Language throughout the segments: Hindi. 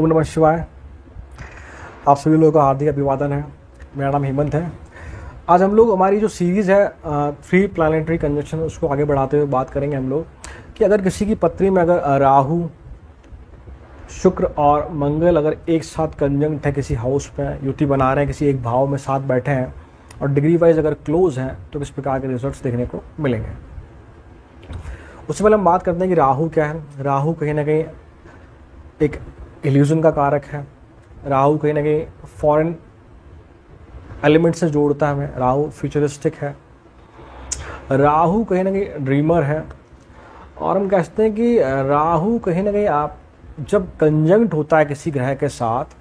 नमः शिवाय। आप सभी लोगों का हार्दिक अभिवादन है। मेरा नाम हेमंत है। आज हम लोग हमारी जो सीरीज़ है 3 प्लानिटरी कंजंक्शन उसको आगे बढ़ाते हुए बात करेंगे हम लोग कि अगर किसी की पत्री में अगर राहु, शुक्र और मंगल अगर एक साथ कंजंक्ट है, किसी हाउस में युति बना रहे हैं, किसी एक भाव में साथ बैठे हैं और डिग्री वाइज अगर क्लोज हैं तो किस प्रकार के रिजल्ट्स देखने को मिलेंगे। उससे पहले हम बात करते हैं कि राहु क्या है। राहु कहीं ना कहीं एक इल्यूजन का कारक है। राहु कहीं ना कहीं फॉरेन एलिमेंट से जोड़ता है हमें। राहु फ्यूचरिस्टिक है। राहु कहीं ना कहीं ड्रीमर है। और हम कहते हैं कि राहु कहीं ना कहीं आप जब कंजंक्ट होता है किसी ग्रह के साथ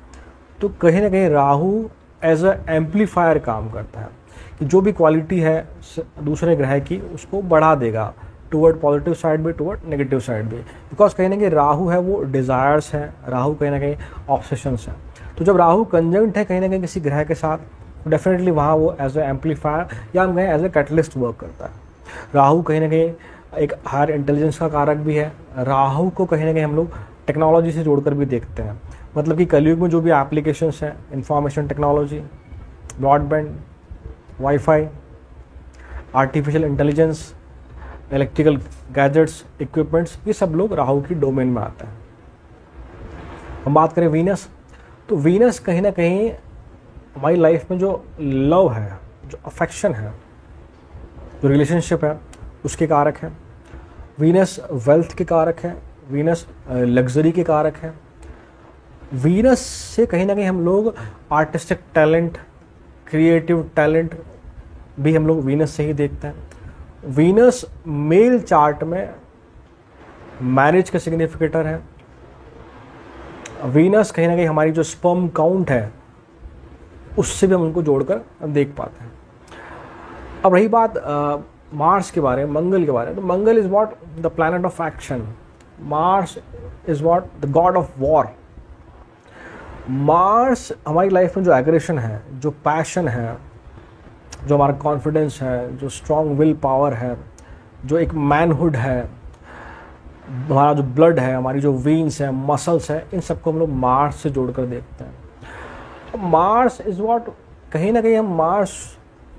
तो कहीं ना कहीं राहु एज अ एम्पलीफायर काम करता है कि जो भी क्वालिटी है दूसरे ग्रह की उसको बढ़ा देगा, टुवर्ड पॉजिटिव साइड भी, टुवर्ड नेगेटिव साइड भी। बिकॉज कहीं ना कहीं राहु है वो डिज़ायर्स है, राहु कहीं ना कहीं ऑब्सेशंस है। तो जब राहु कंजंक्ट है कहीं ना कहीं किसी ग्रह के साथ डेफिनेटली वहाँ वो एज ए एम्पलीफायर या हम कहें एज ए कैटलिस्ट वर्क करता है। राहु कहीं ना कहीं एक हायर इंटेलिजेंस का कारक भी है। राहु को कहीं ना कहीं हम लोग टेक्नोलॉजी से जोड़कर भी देखते हैं। मतलब कि कलयुग में जो भी एप्लीकेशंस हैं, information technology, broadband, wifi, artificial intelligence, electrical gadgets, equipments, ये सब लोग राहु की डोमेन में आते हैं। हम बात करें वीनस, तो वीनस कहीं ना कहीं हमारी लाइफ में जो लव है, जो अफेक्शन है, जो रिलेशनशिप है, उसके कारक है। वीनस वेल्थ के कारक है। वीनस लग्जरी के कारक है। वीनस से कहीं ना कहीं हम लोग आर्टिस्टिक टैलेंट, क्रिएटिव टैलेंट भी हम लोग वीनस से ही देखते हैं। वीनस मेल चार्ट में मैरिज का सिग्निफिकेटर है। वीनस कहीं ना कहीं हमारी जो स्पर्म काउंट है उससे भी हम उनको जोड़कर देख पाते हैं। अब रही बात मार्स के बारे में, मंगल के बारे में, तो Mangal is what the planet of action. Mars is what the god of war. Mars हमारी लाइफ में जो एग्रेशन है, जो पैशन है, जो हमारा कॉन्फिडेंस है, जो स्ट्रॉन्ग विल पावर है, जो एक मैनहुड है, हमारा जो ब्लड है, हमारी जो वीन्स है, मसल्स है, इन सबको हम लोग मार्स से जोड़कर देखते हैं। मार्स इज व्हाट, कहीं ना कहीं हम Mars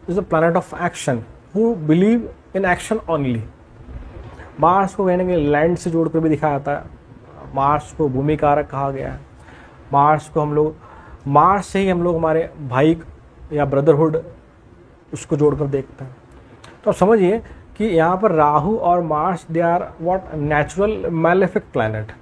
is the planet of action who believe in action only. Mars को कहीं ना कहीं लैंड से जोड़कर भी दिखाया जाता है। मार्स को भूमि कारक कहा गया है। मार्स को हम लोग, मार्स से ही हम लोग हमारे भाई या ब्रदरहुड उसको जोड़कर देखते हैं। तो आप समझिए कि यहाँ पर राहु और Mars they are what natural malefic planet.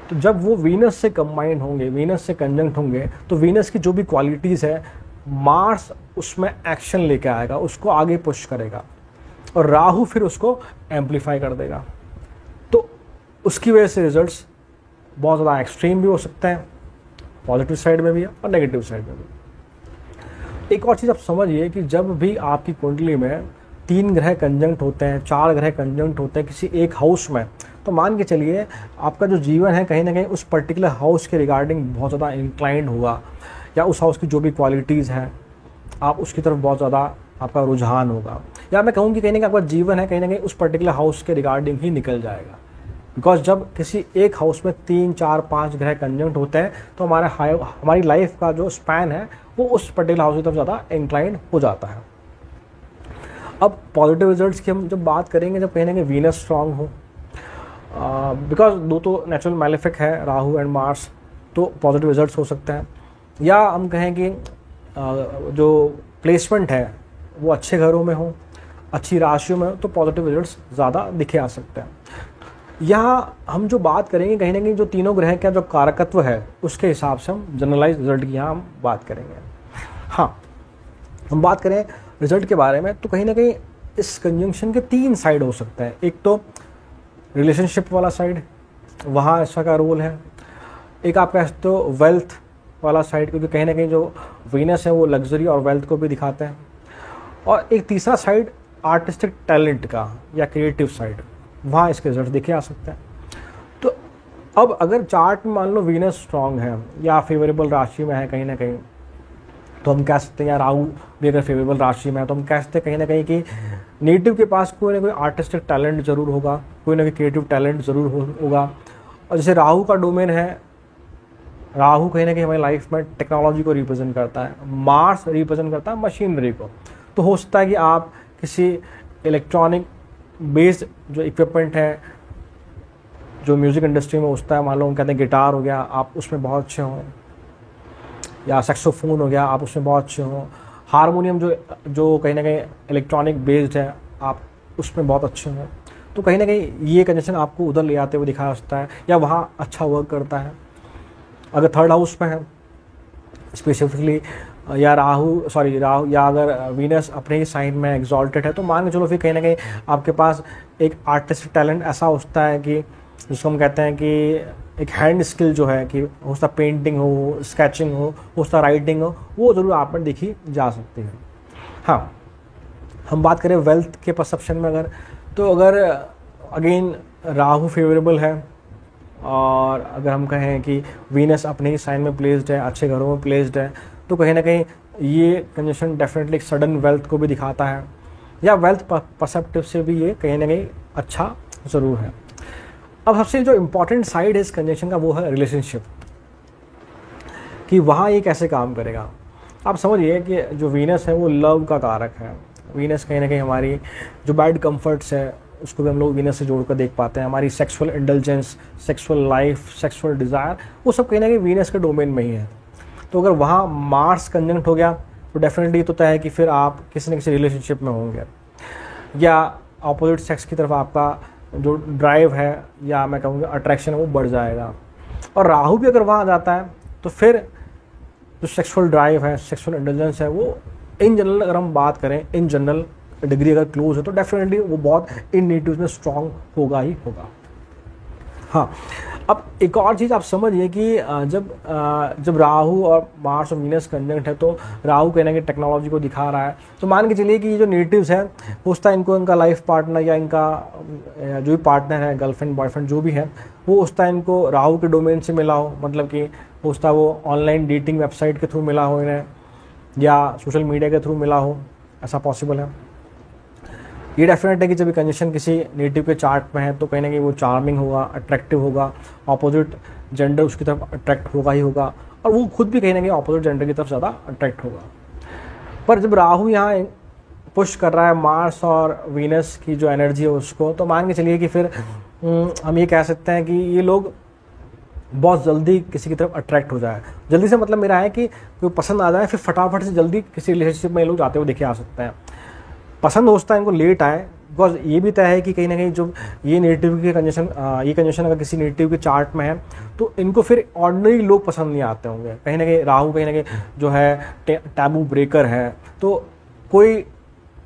तो जब वो वीनस से कंबाइन होंगे, वीनस से कंजंक्ट होंगे, तो वीनस की जो भी क्वालिटीज़ है मार्स उसमें एक्शन लेके आएगा, उसको आगे पुश करेगा और राहु फिर उसको एम्पलीफाई कर देगा। तो उसकी वजह से रिजल्ट्स बहुत ज़्यादा एक्सट्रीम भी हो सकते हैं, पॉजिटिव साइड में भी और नेगेटिव साइड में भी। एक और चीज़ आप समझिए कि जब भी आपकी कुंडली में 3 ग्रह कंजंक्ट होते हैं, 4 ग्रह कंजंक्ट होते हैं किसी एक हाउस में, तो मान के चलिए आपका जो जीवन है कहीं ना कहीं उस पर्टिकुलर हाउस के रिगार्डिंग बहुत ज़्यादा इंक्लाइंड होगा, या उस हाउस की जो भी क्वालिटीज़ हैं आप उसकी तरफ बहुत ज़्यादा आपका रुझान होगा, या मैं कहूँ कि कहीं ना कहीं आपका जीवन है कहीं ना कहीं उस पर्टिकुलर हाउस के रिगार्डिंग ही निकल जाएगा। बिकॉज जब किसी एक हाउस में 3, 4, 5 ग्रह कंजंक्ट होते हैं तो हमारी लाइफ का जो स्पैन है वो उस पर्टिकुलर हाउस की तरफ ज़्यादा इंक्लाइंड हो जाता है। अब पॉजिटिव रिजल्ट्स की हम जब बात करेंगे, जब कहीं ना कहीं वीनस स्ट्रांग हो, बिकॉज दो तो नेचुरल मैलेफिक है राहु एंड मार्स, तो पॉजिटिव रिजल्ट्स हो सकते हैं। या हम कहें कि जो प्लेसमेंट है वो अच्छे घरों में हो, अच्छी राशियों में हो, तो पॉजिटिव रिजल्ट्स ज़्यादा दिखे आ सकते हैं। यहाँ हम जो बात करेंगे कहीं ना कहीं जो तीनों ग्रह का जो कारकत्व है उसके हिसाब से हम जनरलाइज रिजल्ट की यहाँ हम बात करेंगे। हाँ, हम बात करें रिजल्ट के बारे में तो कहीं ना कहीं इस कंजंक्शन के 3 साइड हो सकते हैं। एक तो रिलेशनशिप वाला साइड, वहाँ इसका क्या रोल है। एक आप कह सकते हो वेल्थ वाला साइड, क्योंकि कहीं ना कहीं जो वीनस है वो लग्जरी और वेल्थ को भी दिखाते हैं। और एक तीसरा साइड आर्टिस्टिक टैलेंट का या क्रिएटिव साइड, वहाँ इसके रिजल्ट देखे आ सकते हैं। तो अब अगर चार्ट में मान लो वीनस स्ट्रांग है या फेवरेबल राशि में है कहीं ना कहीं, तो हम कह सकते हैं, या राहु भी अगर फेवरेबल राशि में है तो हम कह सकते हैं कहीं ना कहीं कि नेटिव के पास कोई ना कोई आर्टिस्टिक टैलेंट ज़रूर होगा, कोई ना कोई क्रिएटिव टैलेंट ज़रूर होगा। और जैसे राहु का डोमेन है राहु कहीं ना कहीं हमारी लाइफ में टेक्नोलॉजी को रिप्रेजेंट करता है, मार्स रिप्रेजेंट करता है मशीनरी को। तो हो सकता है कि आप किसी इलेक्ट्रॉनिक बेस्ड जो इक्विपमेंट है जो म्यूज़िक इंडस्ट्री में होता है, मान लो हम कहते हैं गिटार हो गया, आप उसमें बहुत अच्छे हों, या सैक्सोफोन हो गया, आप उसमें बहुत अच्छे हों, हारमोनियम जो जो कहीं ना कहीं इलेक्ट्रॉनिक बेस्ड है, आप उसमें बहुत अच्छे हों। तो कहीं ना कहीं ये कंजंक्शन आपको उधर ले आते हुए दिखा सकता है, या वहाँ अच्छा वर्क करता है। अगर थर्ड हाउस में है स्पेसिफिकली, या राहु या अगर वीनस अपने ही साइन में एग्जॉल्टेड है, तो मान के चलो फिर कहीं ना कहीं आपके पास एक आर्टिस्टिक टैलेंट ऐसा होता है कि जिसको हम कहते हैं कि एक हैंड स्किल जो है, कि हो सकता पेंटिंग हो, स्केचिंग हो सकता राइटिंग हो, वो ज़रूर आप में देखी जा सकती है। हाँ, हम बात करें वेल्थ के परसेप्शन में अगर, तो अगर अगेन राहु फेवरेबल है, और अगर हम कहें कि वीनस अपने ही साइन में प्लेस्ड है, अच्छे घरों में प्लेस्ड है, तो कहीं ना कहीं ये कंजंक्शन डेफिनेटली एक सडन वेल्थ को भी दिखाता है, या वेल्थ परसेप्टिव से भी ये कहीं ना कहीं अच्छा ज़रूर है। अब सबसे जो इम्पॉर्टेंट साइड है इस कंजंक्शन का वो है रिलेशनशिप, कि वहाँ ये कैसे काम करेगा। आप समझिए कि जो वीनस है वो लव का कारक है। वीनस कहीं ना कहीं हमारी जो बैड कंफर्ट्स है उसको भी हम लोग वीनस से जोड़कर देख पाते हैं। हमारी sexual indulgence, sexual life, sexual desire, वो सब कहीं ना कहीं वीनस के डोमेन में ही है। तो अगर वहाँ मार्स कंजंक्ट हो गया तो डेफिनेटली तो तय है कि फिर आप किसी न किसी रिलेशनशिप में होंगे, या अपोजिट सेक्स की तरफ आपका जो ड्राइव है या मैं कहूँगा अट्रैक्शन है वो बढ़ जाएगा। और राहु भी अगर वहाँ आ जाता है तो फिर जो सेक्सुअल ड्राइव है, सेक्सुअल इंटेलिजेंस है, वो इन जनरल अगर हम बात करें, इन जनरल डिग्री अगर क्लोज है तो डेफिनेटली वो बहुत इन नेटिव्स में स्ट्रॉन्ग होगा ही होगा। हाँ, अब एक और चीज़ आप समझिए कि जब राहु और मार्स और वीनस कंजंक्ट है, तो राहु कहने की टेक्नोलॉजी को दिखा रहा है, तो मान के चलिए कि ये जो नेटिव्स हैं हो सकता है इनको इनका लाइफ पार्टनर या इनका जो भी पार्टनर है, गर्लफ्रेंड बॉयफ्रेंड जो भी है, वो उस टाइम इनको राहु के डोमेन से मिला हो, मतलब कि हो सकता है वो ऑनलाइन डेटिंग वेबसाइट के थ्रू मिला हो इन्हें, या सोशल मीडिया के थ्रू मिला हो, ऐसा पॉसिबल है। ये डेफिनेट है कि जब कंजंक्शन किसी नेटिव के चार्ट में है तो कहीं ना कहीं वो चार्मिंग होगा, अट्रैक्टिव होगा, ऑपोजिट जेंडर उसकी तरफ अट्रैक्ट होगा ही होगा, और वो खुद भी कहीं ना कहीं ऑपोजिट जेंडर की तरफ ज़्यादा अट्रैक्ट होगा। पर जब राहु यहाँ पुश कर रहा है मार्स और वीनस की जो एनर्जी है उसको, तो मान के चलिए कि फिर हम ये कह सकते हैं कि ये लोग बहुत जल्दी किसी की तरफ अट्रैक्ट हो जाए। जल्दी से मतलब मेरा है कि कोई पसंद आ जाए, फिर फटाफट से जल्दी किसी रिलेशनशिप में ये लोग जाते हुए देखे आ सकते हैं। पसंद हो सकता है इनको लेट आए, बिकॉज ये भी तय है कि कहीं ना कहीं जो ये नेटिव की कंजंक्शन अगर किसी नेटिव के चार्ट में है तो इनको फिर ऑर्डिनरी लोग पसंद नहीं आते होंगे। कहीं ना कहीं राहु कहीं ना कहीं जो है टैबू ब्रेकर है, तो कोई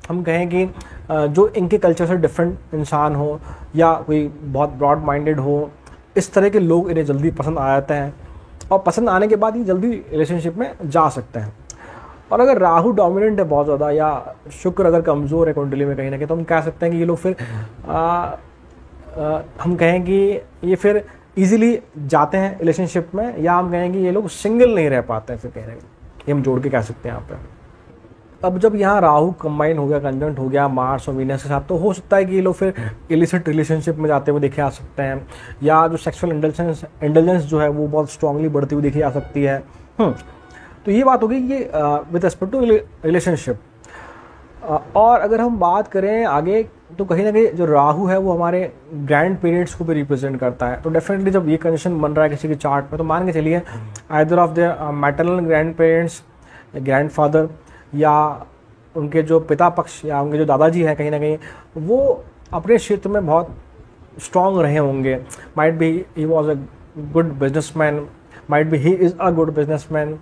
हम कहें कि जो इनके कल्चर से डिफरेंट इंसान हो या कोई बहुत ब्रॉड माइंडेड हो, इस तरह के लोग इन्हें जल्दी पसंद आ जाते हैं, और पसंद आने के बाद ही जल्दी रिलेशनशिप में जा सकते हैं। और अगर राहु डोमिनेंट है बहुत ज़्यादा, या शुक्र अगर कमज़ोर है कुंडली में कहीं ना कहीं, तो हम कह सकते हैं कि ये लोग फिर हम कहें कि ये फिर इजीली जाते हैं रिलेशनशिप में, या हम कहें कि ये लोग सिंगल नहीं रह पाते हैं फिर कहीं ना कहीं, ये हम जोड़ के कह सकते हैं यहाँ पे। अब जब यहाँ राहु कंबाइन हो गया, कंजंक्ट हो गया मार्स और वीनस के साथ, तो हो सकता है कि ये लोग फिर इलिसिट रिलेशनशिप में जाते हुए देखे आ सकते हैं, या जो सेक्सुअल इंटेलिजेंस जो है वो बहुत स्ट्रांगली बढ़ती हुई देखी जा सकती है। तो ये बात होगी कि विद रिस्पेक्ट टू रिलेशनशिप। और अगर हम बात करें आगे, तो कहीं ना कहीं जो राहु है वो हमारे ग्रैंड पेरेंट्स को भी रिप्रेजेंट करता है। तो डेफिनेटली जब ये कंडीशन बन रहा है किसी के चार्ट में, तो मान के चलिए either of the maternal grand parents, grand father, या उनके जो पिता पक्ष या उनके जो दादाजी हैं, कहीं ना कहीं वो अपने क्षेत्र में बहुत स्ट्रॉन्ग रहे होंगे। Might be he was a good businessman, might be he is a good businessman,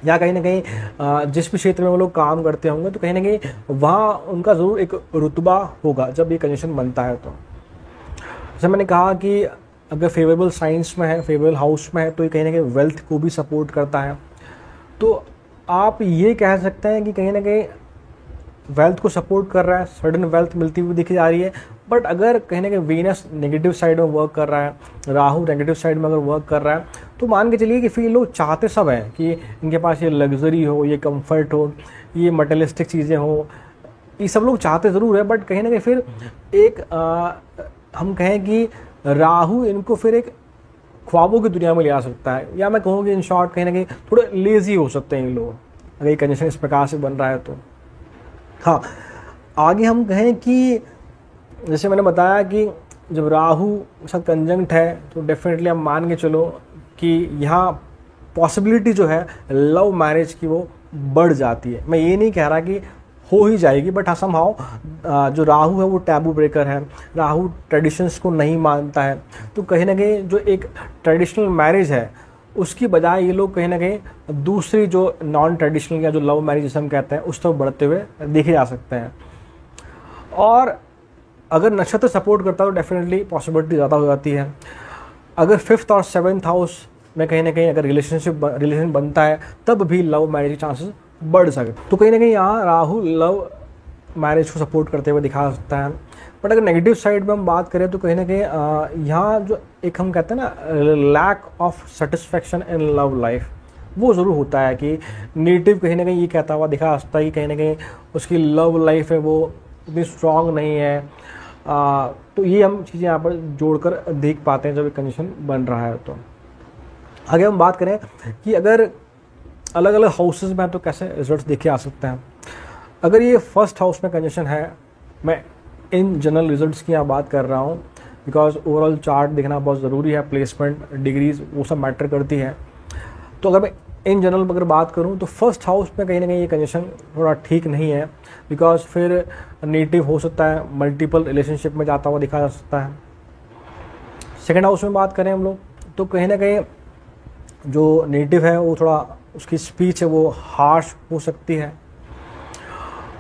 या कहीं ना कहीं जिस भी क्षेत्र में वो लोग काम करते होंगे, तो कहीं ना कहीं वहाँ उनका ज़रूर एक रुतबा होगा जब ये कंडीशन बनता है। तो जैसे मैंने कहा कि अगर फेवरेबल साइंस में है, फेवरेबल हाउस में है, तो ये कहीं ना कहीं वेल्थ को भी सपोर्ट करता है। तो आप ये कह सकते हैं कि कहीं ना कहीं वेल्थ को सपोर्ट कर रहा है, सडन वेल्थ मिलती हुई दिखी जा रही है। बट अगर कहीं ना कहीं वीनस नेगेटिव साइड में वर्क कर रहा है, राहु नेगेटिव साइड में अगर वर्क कर रहा है, तो मान के चलिए कि फिर लोग चाहते सब हैं कि इनके पास ये लग्जरी हो, ये कंफर्ट हो, ये मटेरियलिस्टिक चीज़ें हो, ये सब लोग चाहते ज़रूर है। बट कहीं ना कहीं फिर एक हम कहें कि राहु इनको फिर एक ख्वाबों की दुनिया में ले आ सकता है, या मैं कहूँ कि इन शॉर्ट कहीं ना कहीं थोड़े लेजी हो सकते हैं ये लोग, अगर ये कंडीशन इस प्रकार से बन रहा है तो। हाँ, आगे हम कहें कि जैसे मैंने बताया कि जब राहु के साथ कंजंक्ट है तो डेफिनेटली आप मान के चलो कि यहाँ पॉसिबिलिटी जो है लव मैरिज की वो बढ़ जाती है। मैं ये नहीं कह रहा कि हो ही जाएगी, बट हाँ समहाउ जो राहु है वो टैबू ब्रेकर है, राहु ट्रेडिशंस को नहीं मानता है, तो कहीं ना कहीं जो एक ट्रेडिशनल मैरिज है उसकी बजाय ये लोग कहीं ना कहीं दूसरी जो नॉन ट्रेडिशनल या जो लव मैरिज जिसे हम कहते हैं उस तरफ बढ़ते हुए देखे जा सकते हैं। और अगर नक्षत्र सपोर्ट करता है तो डेफिनेटली पॉसिबिलिटी ज़्यादा हो जाती है। अगर 5th और 7th हाउस में कहीं ना कहीं अगर रिलेशन बनता है तब भी लव मैरिज के चांसेस बढ़ सकते, तो कहीं ना कहीं यहाँ राहु लव मैरिज को सपोर्ट करते हुए दिखा सकता है। बट अगर नेगेटिव साइड में हम बात करें तो कहीं ना कहीं यहाँ जो एक हम कहते हैं ना lack of satisfaction in love life, वो ज़रूर होता है कि नेटिव कहीं ना कहीं ये कहता हुआ दिखा सकता है कि कहीं ना कहीं उसकी लव लाइफ है वो उतनी स्ट्रांग नहीं है। तो ये हम चीज़ें यहाँ पर जोड़कर देख पाते हैं जब एक कंडीशन बन रहा है। तो आगे हम बात करें कि अगर अलग अलग हाउसेज में तो कैसे रिजल्ट्स देखे आ सकते हैं। अगर ये फर्स्ट हाउस में कंडीशन है, मैं इन जनरल रिजल्ट्स की यहाँ बात कर रहा हूँ बिकॉज ओवरऑल चार्ट देखना बहुत ज़रूरी है, प्लेसमेंट डिग्रीज वो सब मैटर करती है। तो अगर मैं इन जनरल अगर बात करूँ तो फर्स्ट हाउस में कहीं ना कहीं ये कंडीशन थोड़ा ठीक नहीं है, बिकॉज फिर नेटिव हो सकता है मल्टीपल रिलेशनशिप में जाता हुआ दिखा जा सकता है। सेकेंड हाउस में बात करें हम लोग तो कहीं ना कहीं जो नेटिव है वो थोड़ा उसकी स्पीच है वो हार्श हो सकती है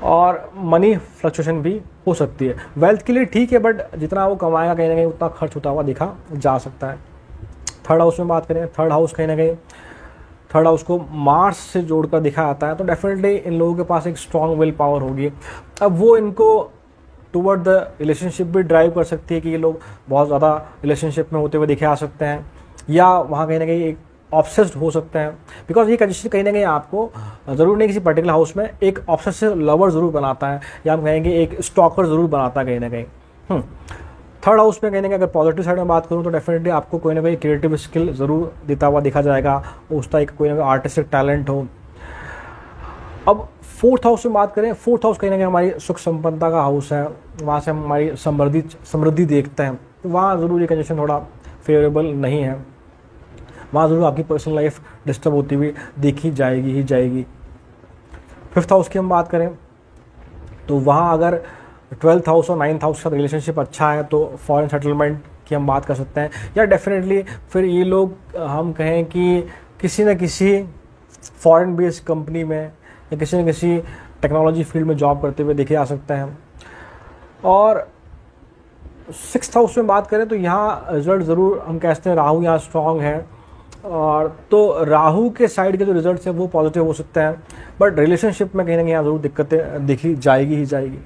और मनी फ्लक्चुएशन भी हो सकती है। वेल्थ के लिए ठीक है, बट जितना वो कमाएगा कहीं ना कहीं उतना खर्च होता हुआ देखा जा सकता है। थर्ड हाउस में बात करें, थर्ड हाउस कहीं ना कहीं थर्ड हाउस को मार्स से जोड़कर दिखा जाता है, तो डेफिनेटली इन लोगों के पास एक स्ट्रॉन्ग विल पावर होगी। अब वो इनको टुवर्ड द रिलेशनशिप भी ड्राइव कर सकती है कि ये लोग बहुत ज़्यादा रिलेशनशिप में होते हुए दिखे आ सकते हैं, या वहाँ कहीं ना कहीं एक ऑब्सेस्ड हो सकते हैं। बिकॉज ये कंडीशन कहीं ना कहीं आपको ज़रूर नहीं किसी पर्टिकुलर हाउस में एक ऑब्सेसिव लवर ज़रूर बनाता है, या हम कहेंगे एक स्टॉकर ज़रूर बनाता है कहीं ना कहीं। थर्ड हाउस में कहीं ना कहीं अगर पॉजिटिव साइड में बात करूँ तो डेफिनेटली आपको कोई ना कोई क्रिएटिव स्किल ज़रूर देता हुआ देखा जाएगा, उसका एक कोई ना कोई आर्टिस्टिक टैलेंट हो। अब फोर्थ हाउस में बात करें, फोर्थ हाउस कहीं ना कहीं हमारी सुख संपन्नता का हाउस है, वहाँ से हम हमारी समृद्धि देखते हैं, तो वहाँ ज़रूर ये कंडीशन थोड़ा फेवरेबल नहीं है, वहाँ ज़रूर आपकी पर्सनल लाइफ डिस्टर्ब होती हुई देखी जाएगी ही जाएगी। फिफ्थ हाउस की हम बात करें तो वहाँ अगर 12th हाउस और 9th हाउस का रिलेशनशिप अच्छा है तो फॉरेन सेटलमेंट की हम बात कर सकते हैं, या डेफिनेटली फिर ये लोग हम कहें कि किसी न किसी फॉरेन बेस्ड कंपनी में या किसी न किसी टेक्नोलॉजी फील्ड में जॉब करते हुए देखे जा सकते हैं। और 6th हाउस में बात करें तो यहाँ रिजल्ट ज़रूर हम कहते हैं राहु यहाँ स्ट्रॉन्ग है, और तो राहु के साइड के जो रिजल्ट्स हैं वो पॉजिटिव हो सकते हैं, बट रिलेशनशिप में कहीं ना कहीं यहाँ ज़रूर दिक्कतें देखी जाएगी ही जाएगी।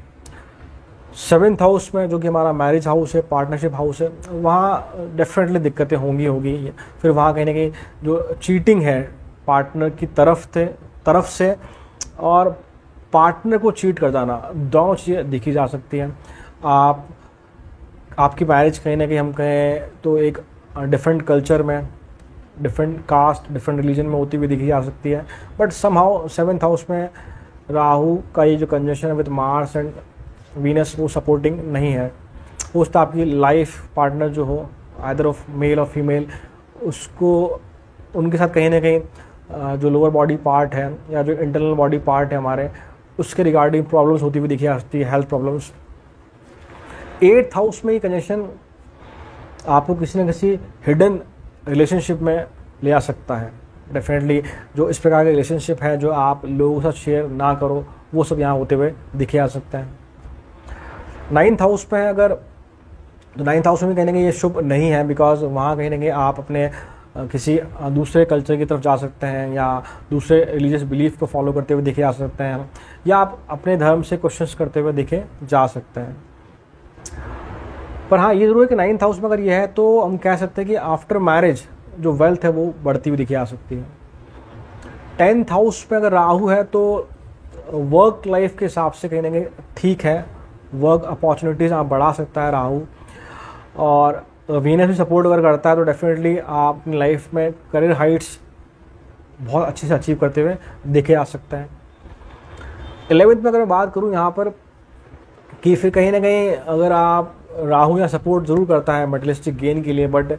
7th हाउस में जो कि हमारा मैरिज हाउस है, पार्टनरशिप हाउस है, वहाँ डेफिनेटली दिक्कतें होंगी। फिर वहाँ कहीं ना कहीं जो चीटिंग है पार्टनर की तरफ से और पार्टनर को चीट कर जाना, दोनों चीज़ें देखी जा सकती हैं। आपकी मैरिज कहीं ना कहीं हम कहें तो एक डिफरेंट कल्चर में, डिफरेंट कास्ट, डिफरेंट रिलीजन में होती हुई देखी जा सकती है, बट समहाउ 7th हाउस में राहु का ये जो कंजंक्शन है विद मार्स एंड वीनस वो सपोर्टिंग नहीं है। हो सकता है आपकी लाइफ पार्टनर जो हो आइदर ऑफ मेल और फीमेल, उसको उनके साथ कहीं ना कहीं जो लोअर बॉडी पार्ट है या जो इंटरनल बॉडी पार्ट है हमारे, उसके रिगार्डिंग प्रॉब्लम्स होती हुई देखी जा सकती है, हेल्थ प्रॉब्लम्स। 8th हाउस में ये कंजंक्शन आपको किसी न किसी हिडन रिलेशनशिप में ले आ सकता है। डेफिनेटली जो इस प्रकार के रिलेशनशिप है जो आप लोगों के साथ शेयर ना करो, वो सब यहाँ होते हुए दिखे जा सकते हैं। 9th हाउस में अगर तो 9th हाउस में कहीं ना कहीं ये शुभ नहीं है, बिकॉज वहाँ कहीं ना कहीं आप अपने किसी दूसरे कल्चर की तरफ जा सकते हैं, या दूसरे रिलीजियस बिलीफ को फॉलो करते हुए देखे जा सकते हैं, या आप अपने धर्म से क्वेश्चंस करते हुए देखे जा सकते हैं। पर हाँ, ये ज़रूर है कि 9th हाउस में अगर ये है तो हम कह सकते हैं कि आफ्टर मैरिज जो वेल्थ है वो बढ़ती हुई दिखी जा सकती है। 10th हाउस में अगर राहु है तो वर्क लाइफ के हिसाब से कहीं ना कहीं ठीक है, वर्क अपॉर्चुनिटीज़ आप बढ़ा सकता है राहु। और वीनस भी सपोर्ट अगर करता है तो डेफिनेटली आप अपनी लाइफ में करियर हाइट्स बहुत अच्छे से अचीव करते हुए देखे जा सकते हैं। 11th में अगर मैं बात करूँ यहाँ पर कि फिर कहीं ना कहीं अगर आप राहु या सपोर्ट ज़रूर करता है मटेरियलिस्टिक गेन के लिए, बट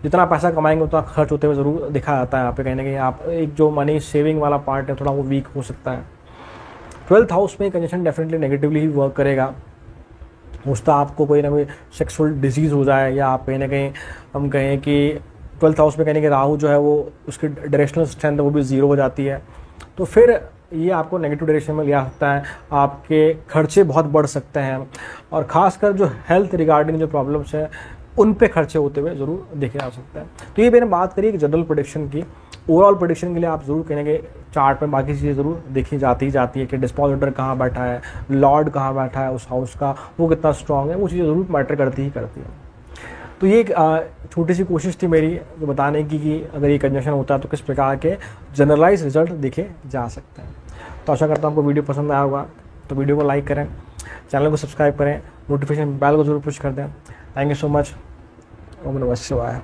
जितना पैसा कमाएंगे उतना खर्च होते हुए ज़रूर दिखा जाता है यहाँ पे। कहीं ना कहीं आप एक जो मनी सेविंग वाला पार्ट है थोड़ा वो वीक हो सकता है। 12th हाउस में कंडीशन डेफिनेटली नेगेटिवली ही वर्क करेगा। हो सकता है आपको कोई ना कोई सेक्सुअल डिजीज़ हो जाए, या आप कहीं ना कहीं हम कहें कि 12th हाउस में कहने कि राहु जो है वो उसकी डायरेक्शनल स्ट्रेंथ वो भी ज़ीरो हो जाती है, तो फिर ये आपको नेगेटिव डायरेक्शन में ले आ सकता है। आपके खर्चे बहुत बढ़ सकते हैं, और ख़ासकर जो हेल्थ रिगार्डिंग जो प्रॉब्लम्स हैं उन पे खर्चे होते हुए ज़रूर देखे जा सकते हैं। तो ये मैंने बात करी कि जनरल प्रेडिक्शन की। ओवरऑल प्रेडिक्शन के लिए आप ज़रूर कहेंगे चार्ट में बाकी चीज़ें ज़रूर देखी जाती है कि डिस्पोजिटर कहाँ बैठा है, लॉर्ड कहाँ बैठा है उस हाउस का, वो कितना स्ट्रॉन्ग है, वो चीज़ें ज़रूर मैटर करती है। तो ये एक छोटी सी कोशिश थी मेरी जो बताने की कि अगर ये कंजंक्शन होता है तो किस प्रकार के जनरलाइज रिजल्ट देखे जा सकते हैं। तो आशा करता हूँ आपको वीडियो पसंद आया होगा, तो वीडियो को लाइक करें, चैनल को सब्सक्राइब करें, नोटिफिकेशन बेल को जरूर पुश कर दें। Thank you so much. ओम नमः शिवाय।